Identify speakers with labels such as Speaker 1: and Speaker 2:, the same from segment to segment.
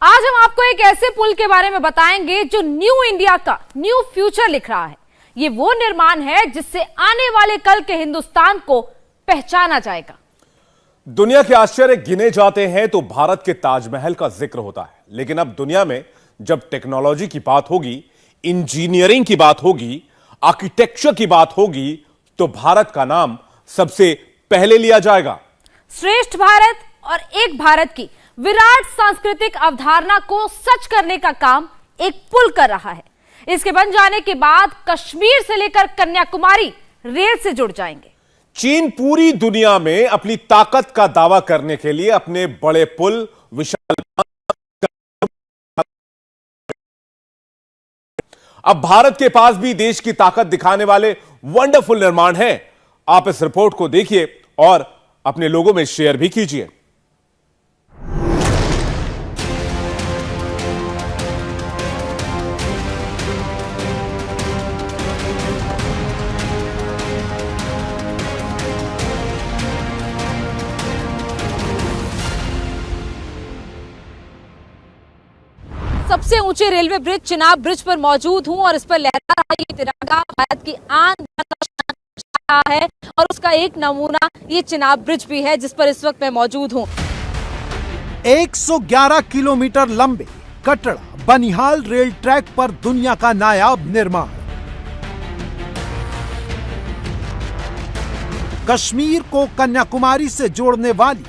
Speaker 1: आज हम आपको एक ऐसे पुल के बारे में बताएंगे जो न्यू इंडिया का न्यू फ्यूचर लिख रहा है। ये वो निर्माण है जिससे आने वाले कल के हिंदुस्तान को पहचाना जाएगा।
Speaker 2: दुनिया के आश्चर्य गिने जाते हैं तो भारत के ताजमहल का जिक्र होता है, लेकिन अब दुनिया में जब टेक्नोलॉजी की बात होगी, इंजीनियरिंग की बात होगी, आर्किटेक्चर की बात होगी, तो भारत का नाम सबसे पहले लिया जाएगा।
Speaker 1: श्रेष्ठ भारत और एक भारत की विराट सांस्कृतिक अवधारणा को सच करने का काम एक पुल कर रहा है। इसके बन जाने के बाद कश्मीर से लेकर कन्याकुमारी रेल से जुड़ जाएंगे।
Speaker 2: चीन पूरी दुनिया में अपनी ताकत का दावा करने के लिए अपने बड़े पुल, विशाल, अब भारत के पास भी देश की ताकत दिखाने वाले वंडरफुल निर्माण हैं। आप इस रिपोर्ट को देखिए और अपने लोगों में शेयर भी कीजिए।
Speaker 1: सबसे ऊंचे रेलवे ब्रिज चिनाब ब्रिज पर मौजूद हूं और इस पर लहरा रहा ये तिरंगा भारत की आन है और उसका एक नमूना ये चिनाब ब्रिज भी है जिस पर इस वक्त मैं मौजूद हूं।
Speaker 3: 111 किलोमीटर लंबे कटड़ा बनिहाल रेल ट्रैक पर दुनिया का नायाब निर्माण। कश्मीर को कन्याकुमारी से जोड़ने वाली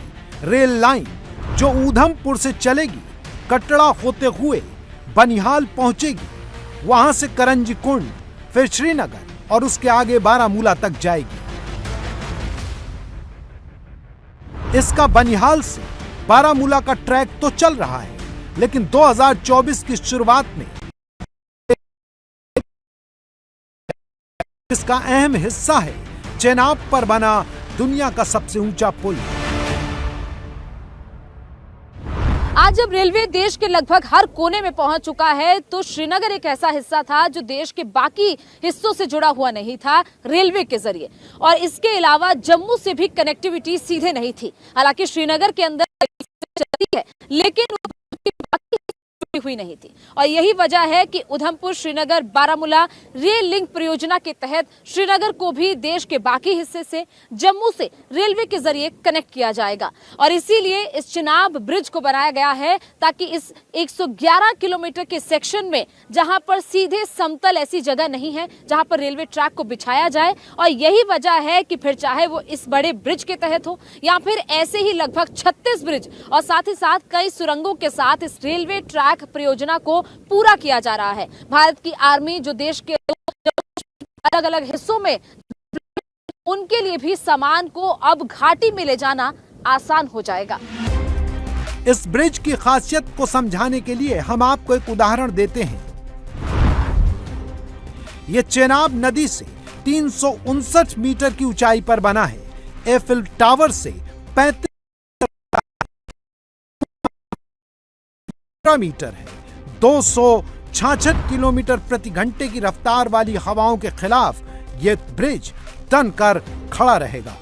Speaker 3: रेल लाइन जो ऊधमपुर से चलेगी, कटड़ा होते हुए बनिहाल पहुंचेगी, वहां से करंजी कुंड, फिर श्रीनगर और उसके आगे बारामूला तक जाएगी। इसका बनिहाल से बारामूला का ट्रैक तो चल रहा है, लेकिन 2024 की शुरुआत में इसका अहम हिस्सा है चेनाब पर बना दुनिया का सबसे ऊंचा पुल।
Speaker 1: आज जब रेलवे देश के लगभग हर कोने में पहुंच चुका है, तो श्रीनगर एक ऐसा हिस्सा था जो देश के बाकी हिस्सों से जुड़ा हुआ नहीं था रेलवे के जरिए, और इसके अलावा जम्मू से भी कनेक्टिविटी सीधे नहीं थी। हालांकि श्रीनगर के अंदर चलती है, लेकिन हुई नहीं थी, और यही वजह है कि उधमपुर श्रीनगर बारामूला रेल लिंक परियोजना के तहत श्रीनगर को भी देश के बाकी हिस्से से, जम्मू से रेलवे के जरिए कनेक्ट किया जाएगा। और इसीलिए इस चिनाब ब्रिज को बनाया गया है ताकि इस 111 किलोमीटर के सेक्शन में, जहां पर सीधे समतल ऐसी जगह नहीं है जहां पर रेलवे ट्रैक को बिछाया जाए, और यही वजह है कि फिर चाहे वो इस बड़े ब्रिज के तहत हो या फिर ऐसे ही लगभग 36 ब्रिज और साथ ही साथ कई सुरंगों के साथ इस रेलवे ट्रैक परियोजना को पूरा किया जा रहा है। भारत की आर्मी जो देश के अलग अलग हिस्सों में, उनके लिए भी सामान को अब घाटी में ले जाना आसान हो जाएगा।
Speaker 3: इस ब्रिज की खासियत को समझाने के लिए हम आपको एक उदाहरण देते हैं। यह चेनाब नदी से 359 मीटर की ऊंचाई पर बना है। एफिल टावर से 35 मीटर है। 266 किलोमीटर प्रति घंटे की रफ्तार वाली हवाओं के खिलाफ यह ब्रिज तनकर खड़ा रहेगा।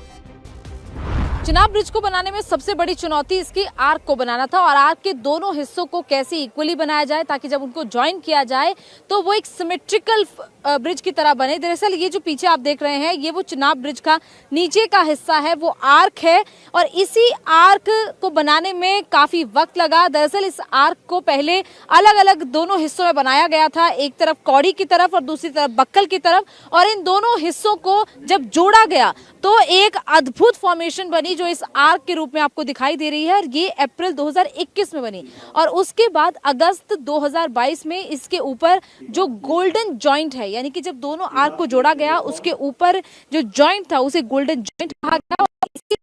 Speaker 1: चिनाब ब्रिज को बनाने में सबसे बड़ी चुनौती इसकी आर्क को बनाना था, और आर्क के दोनों हिस्सों को कैसे इक्वली बनाया जाए ताकि जब उनको ज्वाइन किया जाए तो वो एक सिमेट्रिकल ब्रिज की तरह बने। दरअसल ये जो पीछे आप देख रहे हैं, ये वो चिनाब ब्रिज का नीचे का हिस्सा है, वो आर्क है, और इसी आर्क को बनाने में काफी वक्त लगा। दरअसल इस आर्क को पहले अलग अलग दोनों हिस्सों में बनाया गया था, एक तरफ कौड़ी की तरफ और दूसरी तरफ बक्कल की तरफ, और इन दोनों हिस्सों को जब जोड़ा गया तो एक अद्भुत फॉर्मेशन बनी जो इस आर्क के रूप में आपको दिखाई दे रही है, और ये अप्रैल 2021 में बनी। और उसके बाद अगस्त 2022 में इसके ऊपर जो गोल्डन जॉइंट है, यानी कि जब दोनों आर्क को जोड़ा गया उसके ऊपर जो जॉइंट था उसे गोल्डन जॉइंट कहा गया, और इसीलिए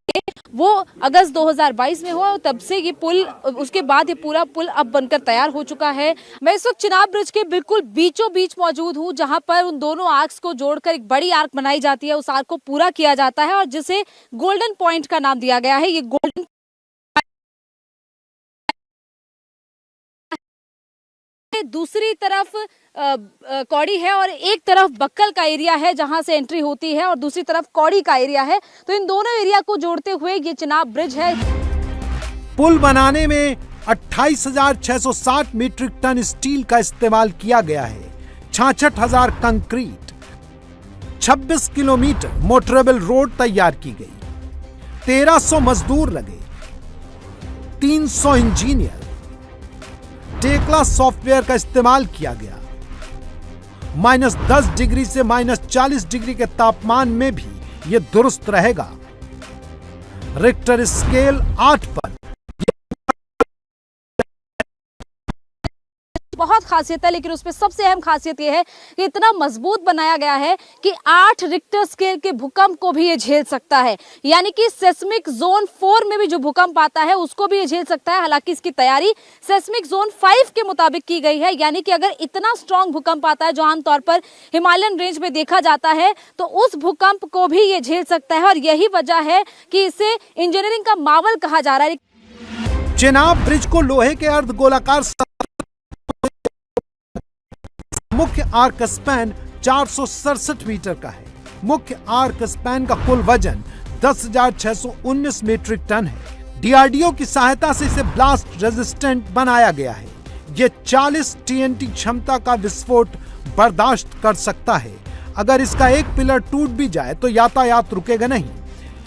Speaker 1: वो अगस्त 2022 में हुआ, और तब से ये पुल, उसके बाद ये पूरा पुल अब बनकर तैयार हो चुका है। मैं इस वक्त चिनाब ब्रिज के बिल्कुल बीचों बीच मौजूद हूँ, जहां पर उन दोनों आर्क्स को जोड़कर एक बड़ी आर्क बनाई जाती है। उस आर्क को पूरा किया जाता है और जिसे गोल्डन पॉइंट का नाम दिया गया है। ये गोल्डन दूसरी तरफ कौड़ी है और एक तरफ बक्कल का एरिया है जहां से एंट्री होती है और दूसरी तरफ कौड़ी का एरिया है। तो इन दोनों एरिया को जोड़ते हुए ये चिनाब ब्रिज है।
Speaker 3: पुल बनाने में 28,660 मीट्रिक टन स्टील का इस्तेमाल किया गया है, 66,000 कंक्रीट, 26 किलोमीटर मोटरेबल रोड तैयार की गई, 1300 मजदूर लगे, 300 इंजीनियर, टेक्ला सॉफ्टवेयर का इस्तेमाल किया गया। -10 डिग्री से -40 डिग्री के तापमान में भी यह दुरुस्त रहेगा। रिक्टर स्केल 8 पर
Speaker 1: बहुत खासियत है, लेकिन उसमें सबसे अहम खासियत यह है कि इतना मजबूत बनाया गया है कि 8 रिक्टर स्केल के भूकंप को भी ये झेल सकता है। यानी कि सेस्मिक जोन 4 में भी जो भूकंप आता है उसको भी ये झेल सकता है। हालांकि इसकी तैयारी सेस्मिक जोन 5 के मुताबिक की गई है, यानी कि अगर इतना स्ट्रॉन्ग भूकंप आता है जो आमतौर पर हिमालयन रेंज में देखा जाता है तो उस भूकंप को भी ये झेल सकता है। और यही वजह है कि इसे इंजीनियरिंग का मावल कहा जा रहा है।
Speaker 3: चेनाब ब्रिज को लोहे के अर्धगोलाकार मुख्य आर्क स्पैन 467 मीटर का है। मुख्य आर्क स्पैन का कुल वजन 10,619 मीट्रिक टन है। डीआरडीओ की सहायता से इसे ब्लास्ट रेजिस्टेंट बनाया गया है। यह 40 टीएनटी क्षमता का विस्फोट बर्दाश्त कर सकता है। अगर इसका एक पिलर टूट भी जाए तो यातायात रुकेगा नहीं।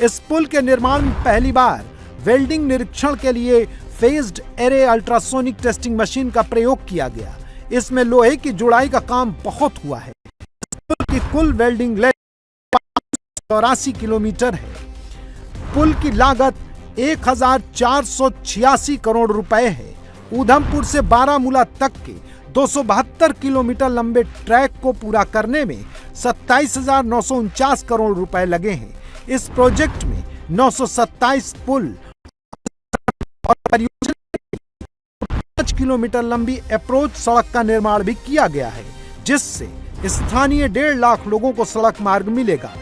Speaker 3: इस पुल के निर्माण में पहली बार वेल्डिंग निरीक्षण के लिए phased array ultrasonic testing machine का प्रयोग किया गया। इसमें लोहे की जुड़ाई का काम बहुत हुआ है। पुल की कुल वेल्डिंग लेंथ 84 किलोमीटर है। पुल की लागत 1,486 करोड़ रुपए है। ऊधमपुर से बारामूला तक के 272 किलोमीटर लंबे ट्रैक को पूरा करने में 27,949 करोड़ रुपए लगे हैं। इस प्रोजेक्ट में 927 पुल और परियोजना 5 किलोमीटर लंबी अप्रोच सड़क का निर्माण भी किया गया है, जिससे स्थानीय 1.5 लाख लोगों को सड़क मार्ग मिलेगा।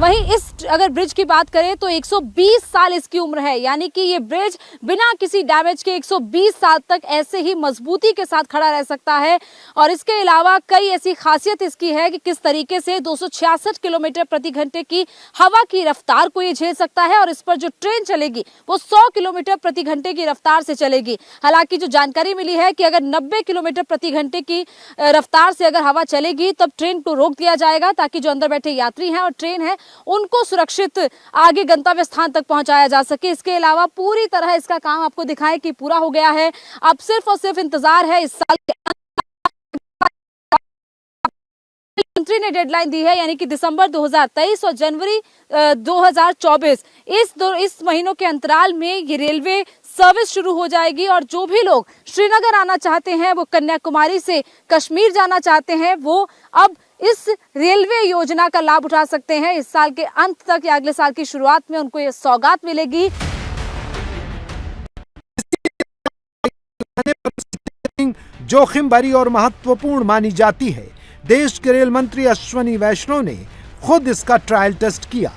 Speaker 1: वहीं इस अगर ब्रिज की बात करें तो 120 साल इसकी उम्र है, यानी कि ये ब्रिज बिना किसी डैमेज के 120 साल तक ऐसे ही मजबूती के साथ खड़ा रह सकता है। और इसके अलावा कई ऐसी खासियत इसकी है कि किस तरीके से 266 किलोमीटर प्रति घंटे की हवा की रफ्तार को ये झेल सकता है। और इस पर जो ट्रेन चलेगी वो 100 किलोमीटर प्रति घंटे की रफ्तार से चलेगी। हालांकि जो जानकारी मिली है कि अगर 90 किलोमीटर प्रति घंटे की रफ्तार से अगर हवा चलेगी तब ट्रेन को रोक दिया जाएगा, ताकि जो अंदर बैठे यात्री हैं और ट्रेन है उनको सुरक्षित आगे गंतव्य स्थान तक पहुंचाया जा सके। इसके अलावा पूरी तरह इसका काम आपको दिखाएं कि पूरा हो गया है। अब सिर्फ और सिर्फ इंतजार है इस साल के मंत्री ने डेडलाइन दी है, यानी कि दिसंबर 2023 और जनवरी 2024 इस महीनों के अंतराल में ये रेलवे सर्विस शुरू हो जाएगी। और जो भी लोग श्रीनगर आना चाहते हैं, वो कन्याकुमारी से कश्मीर जाना चाहते हैं, वो अब इस रेलवे योजना का लाभ उठा सकते हैं। इस साल के अंत तक या अगले साल की शुरुआत में उनको ये सौगात मिलेगी।
Speaker 3: जोखिम भरी और महत्वपूर्ण मानी जाती है। देश के रेल मंत्री अश्विनी वैष्णव ने खुद इसका ट्रायल टेस्ट किया।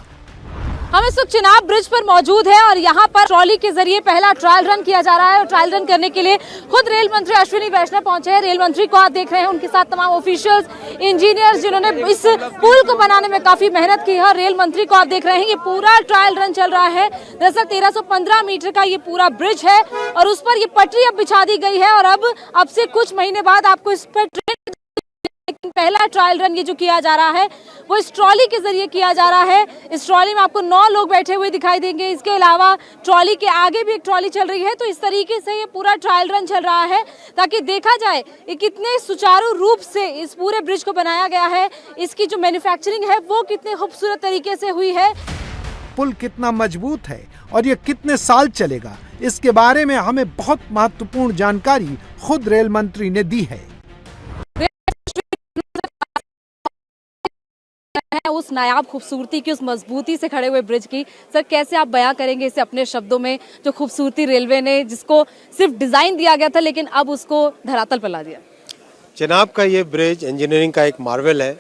Speaker 1: हम इस वक्त चिनाब ब्रिज पर मौजूद है और यहाँ पर ट्रॉली के जरिए पहला ट्रायल रन किया जा रहा है। और ट्रायल रन करने के लिए खुद रेल मंत्री अश्विनी वैष्णव पहुंचे हैं। रेल मंत्री को आप देख रहे हैं, उनके साथ तमाम ऑफिशियल्स, इंजीनियर्स जिन्होंने इस पुल को बनाने में काफी मेहनत की है। और रेल मंत्री को आप देख रहे हैं, ये पूरा ट्रायल रन चल रहा है। दरअसल 1315 मीटर का ये पूरा ब्रिज है और उस पर ये पटरी अब बिछा दी गई है। और अब से कुछ महीने बाद आपको इस पर ट्रेन, लेकिन पहला ट्रायल रन ये जो किया जा रहा है वो इस ट्रॉली के जरिए किया जा रहा है। इस ट्रॉली में आपको 9 लोग बैठे हुए दिखाई देंगे। इसके अलावा ट्रॉली के आगे भी एक ट्रॉली चल रही है। तो इस तरीके से ये पूरा ट्रायल रन चल रहा है ताकि देखा जाए कि कितने सुचारू रूप से इस पूरे ब्रिज को बनाया गया है, इसकी जो मैन्युफैक्चरिंग है वो कितने खूबसूरत तरीके से हुई है।
Speaker 3: पुल कितना मजबूत है और ये कितने साल चलेगा, इसके बारे में हमें बहुत महत्वपूर्ण जानकारी खुद रेल मंत्री ने दी है।
Speaker 1: उस नायाब खूबसूरती की, उस मजबूती से खड़े हुए ब्रिज की सर कैसे आप बयां करेंगे इसे अपने शब्दों में, जो खूबसूरती रेलवे ने, जिसको सिर्फ डिजाइन दिया गया था लेकिन अब उसको धरातल पर ला दिया।
Speaker 4: चेनाब का ये ब्रिज इंजीनियरिंग का एक मार्वल है।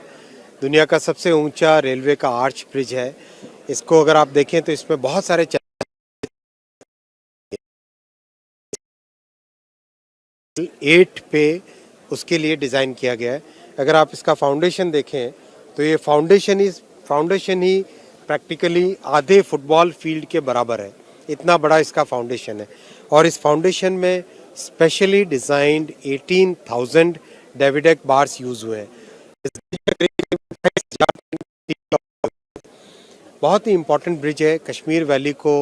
Speaker 4: दुनिया का सबसे ऊंचा रेलवे का आर्च ब्रिज है। इसको अगर आप देखें तो इसमें बहुत सारे 8 पे उसके लिए डिजाइन किया गया है। अगर आप इसका फाउंडेशन देखें तो ये फाउंडेशन ही प्रैक्टिकली आधे फुटबॉल फील्ड के बराबर है। इतना बड़ा इसका फाउंडेशन है और इस फाउंडेशन में स्पेशली डिजाइंड 18,000 डेविडेक बार्स यूज हुए हैं। बहुत ही इम्पोर्टेंट ब्रिज है, कश्मीर वैली को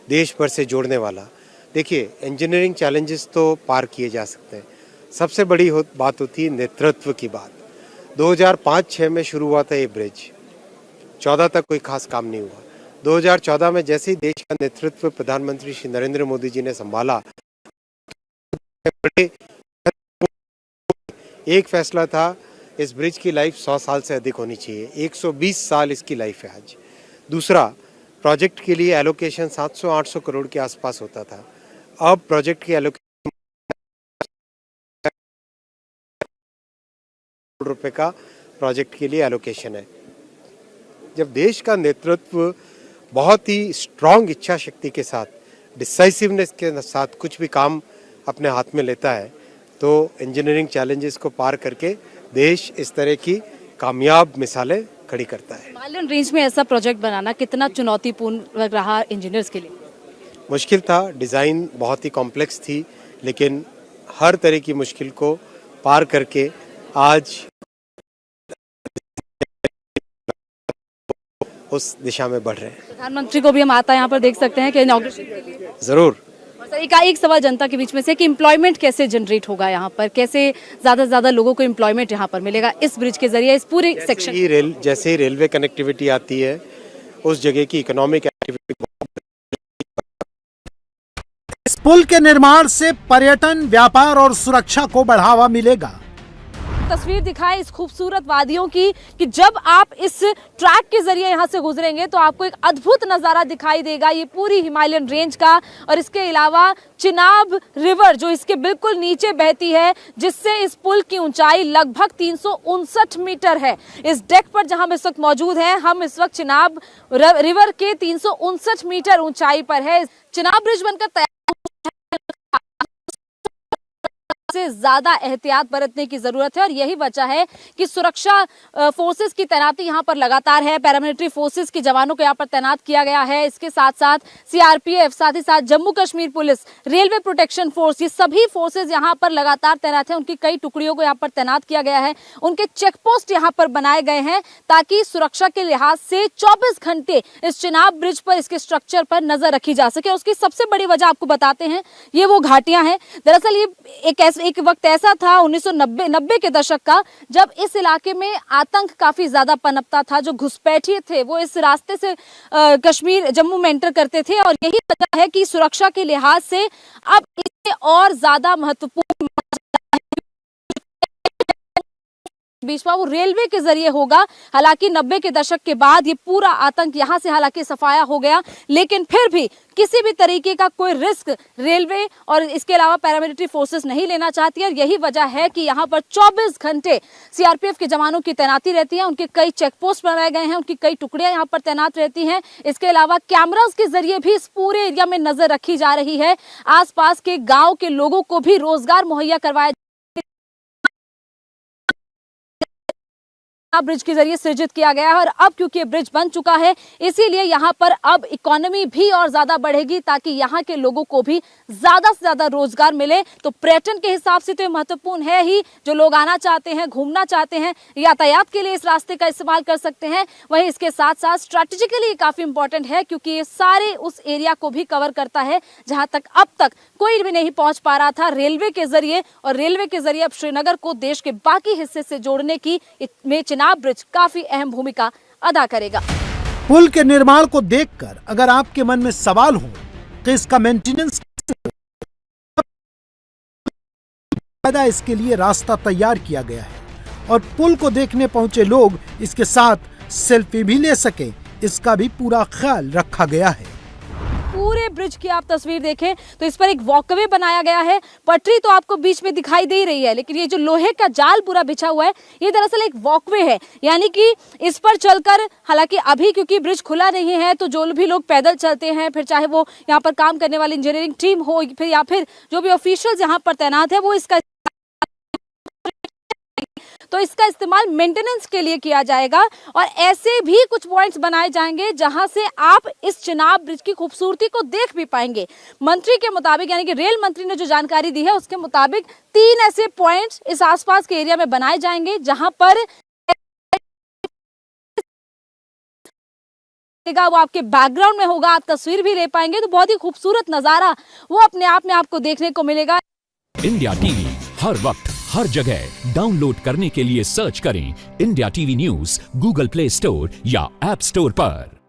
Speaker 4: देश भर से जोड़ने वाला। देखिए, इंजीनियरिंग चैलेंजेस तो पार किए जा सकते हैं, सबसे बड़ी बात होती है नेतृत्व की बात। 2005-06 में शुरू हुआ था ये ब्रिज, 14 तक कोई खास काम नहीं हुआ। 2014 में जैसे ही देश का नेतृत्व प्रधानमंत्री श्री नरेंद्र मोदी जी ने संभाला, एक फैसला था, इस ब्रिज की लाइफ 100 साल से अधिक होनी चाहिए। 120 साल इसकी लाइफ है आज। दूसरा, प्रोजेक्ट के लिए एलोकेशन 700-800 करोड़ के आसपास होता था, अब प्रोजेक्ट की एलोकेशन रुपए का प्रोजेक्ट के लिए एलोकेशन है। जब देश का नेतृत्व बहुत ही स्ट्रांग इच्छा शक्ति के साथ, डिसाइसिवनेस के साथ कुछ भी काम अपने हाथ में लेता है, तो इंजीनियरिंग चैलेंजेस को पार करके देश इस तरह की कामयाब मिसालें खड़ी करता है।
Speaker 1: हिमालयन रेंज में ऐसा प्रोजेक्ट बनाना कितना चुनौतीपूर्ण रहा इंजीनियर्स के लिए?
Speaker 4: मुश्किल था, डिज़ाइन बहुत ही कॉम्प्लेक्स थी, लेकिन हर तरह की मुश्किल को पार करके आज उस दिशा में बढ़ रहे हैं।
Speaker 1: प्रधानमंत्री को भी हम आता यहाँ पर देख सकते हैं कि इनॉग्रेशन
Speaker 4: जरूर।
Speaker 1: और सर, एक सवाल जनता के बीच में से कि एम्प्लॉयमेंट कैसे जनरेट होगा यहाँ पर, कैसे ज्यादा से ज्यादा लोगों को एम्प्लॉयमेंट यहाँ पर मिलेगा इस ब्रिज के जरिए, इस पूरे सेक्शन?
Speaker 4: जैसे ही रेलवे कनेक्टिविटी आती है, उस जगह की इकोनॉमिक एक्टिविटी।
Speaker 3: इस पुल के निर्माण से पर्यटन, व्यापार और सुरक्षा को बढ़ावा मिलेगा।
Speaker 1: तस्वीर दिखाए इस खूबसूरत वादियों की कि जब आप इस ट्रैक के जरिए यहाँ से गुजरेंगे तो आपको एक अद्भुत नज़ारा दिखाई देगा, ये पूरी हिमालयन रेंज का। और इसके अलावा चिनाब रिवर जो इसके बिल्कुल नीचे बहती है, जिससे इस पुल की ऊंचाई लगभग 359 मीटर है। इस डेक पर जहां हम इस वक्त मौजूद हैं, हम इस वक्त चिनाब रिवर के 359 मीटर ऊंचाई पर है। चिनाब ब्रिज बनकर तैयार से ज्यादा एहतियात बरतने की जरूरत है और यही वजह है कि सुरक्षा फोर्सेस की तैनाती यहाँ पर लगातार है। पैरामिलिट्री फोर्सेस के जवानों को यहाँ पर तैनात किया गया है। इसके साथ साथ सीआरपीएफ, साथ ही साथ Jammu Kashmir police, railway protection force, ये सभी फोर्सेस यहाँ पर लगातार तैनात हैं। उनकी कई टुकड़ियों को यहाँ पर तैनात किया गया है। उनके चेक पोस्ट यहाँ पर बनाए गए हैं ताकि सुरक्षा के लिहाज से 24 घंटे इस चिनाब ब्रिज पर, इसके स्ट्रक्चर पर नजर रखी जा सके। उसकी सबसे बड़ी वजह आपको बताते हैं, ये वो घाटियां हैं। दरअसल ये एक वक्त ऐसा था 1990 के दशक का, जब इस इलाके में आतंक काफी ज्यादा पनपता था। जो घुसपैठिए थे वो इस रास्ते से कश्मीर, जम्मू में एंटर करते थे और यही वजह है कि सुरक्षा के लिहाज से अब इसे और ज्यादा महत्वपूर्ण बीच में वो रेलवे के जरिए होगा। हालांकि 90 के दशक के बाद ये पूरा आतंक यहां से हालांकि सफाया हो गया, लेकिन फिर भी किसी भी तरीके का कोई रिस्क रेलवे और इसके अलावा पैरामिलिट्री फोर्सेस नहीं लेना चाहती है। और यही वजह है कि यहाँ पर 24 घंटे सीआरपीएफ के जवानों की तैनाती रहती है। उनके कई चेक पोस्ट बनाए गए हैं, उनकी कई टुकड़ियां यहाँ पर तैनात रहती हैं। इसके अलावा कैमरास के जरिए भी इस पूरे एरिया में नजर रखी जा रही है। आसपास के गाँव के लोगों को भी रोजगार मुहैया करवाया ब्रिज के जरिए सृजित किया गया है। और अब क्योंकि ब्रिज बन चुका है, इसीलिए यहाँ पर अब इकोनॉमी भी और ज्यादा बढ़ेगी ताकि यहाँ के लोगों को भी ज्यादा से ज्यादा रोजगार मिले। तो पर्यटन के हिसाब से तो महत्वपूर्ण है ही, जो लोग आना चाहते हैं, घूमना चाहते हैं, यातायात के लिए इस रास्ते का इस्तेमाल कर सकते हैं। वहीं इसके साथ साथ स्ट्रैटेजिकली काफी इंपॉर्टेंट है क्योंकि ये सारे उस एरिया को भी कवर करता है जहां तक अब तक कोई भी नहीं पहुंच पा रहा था रेलवे के जरिए। और रेलवे के जरिए अब श्रीनगर को देश के बाकी हिस्से से जोड़ने की में चिनाब ब्रिज काफी अहम भूमिका अदा करेगा।
Speaker 3: पुल के निर्माण को देखकर अगर आपके मन में सवाल हो तो इसका मेंटेनेंस, इसके लिए रास्ता तैयार किया गया है और पुल को देखने पहुंचे लोग इसके साथ सेल्फी भी ले सके, इसका भी पूरा ख्याल रखा गया है।
Speaker 1: पूरे ब्रिज की आप तस्वीर देखें तो इस पर एक वॉकवे बनाया गया है। पटरी तो आपको बीच में दिखाई दे रही है, लेकिन ये जो लोहे का जाल पूरा बिछा हुआ है, ये दरअसल एक वॉकवे है। यानी कि इस पर चलकर, हालांकि अभी क्योंकि ब्रिज खुला नहीं है तो जो भी लोग पैदल चलते हैं, फिर चाहे वो यहाँ पर काम करने वाली इंजीनियरिंग टीम हो या फिर जो भी ऑफिशियल्स यहाँ पर तैनात है, वो इसका तो इसका इस्तेमाल मेंटेनेंस के लिए किया जाएगा। और ऐसे भी कुछ पॉइंट्स बनाए जाएंगे जहां से आप इस चिनाब ब्रिज की खूबसूरती को देख भी पाएंगे। मंत्री के मुताबिक, यानी कि रेल मंत्री ने जो जानकारी दी है उसके मुताबिक 3 ऐसे पॉइंट्स इस आसपास के एरिया में बनाए जाएंगे जहां पर वो आपके बैकग्राउंड में होगा, आप तस्वीर भी ले पाएंगे, तो बहुत ही खूबसूरत नजारा वो अपने आप में आपको देखने को मिलेगा।
Speaker 5: इंडिया टीवी हर वक्त हर जगह डाउनलोड करने के लिए सर्च करें India TV news Google play store या ऐप स्टोर पर।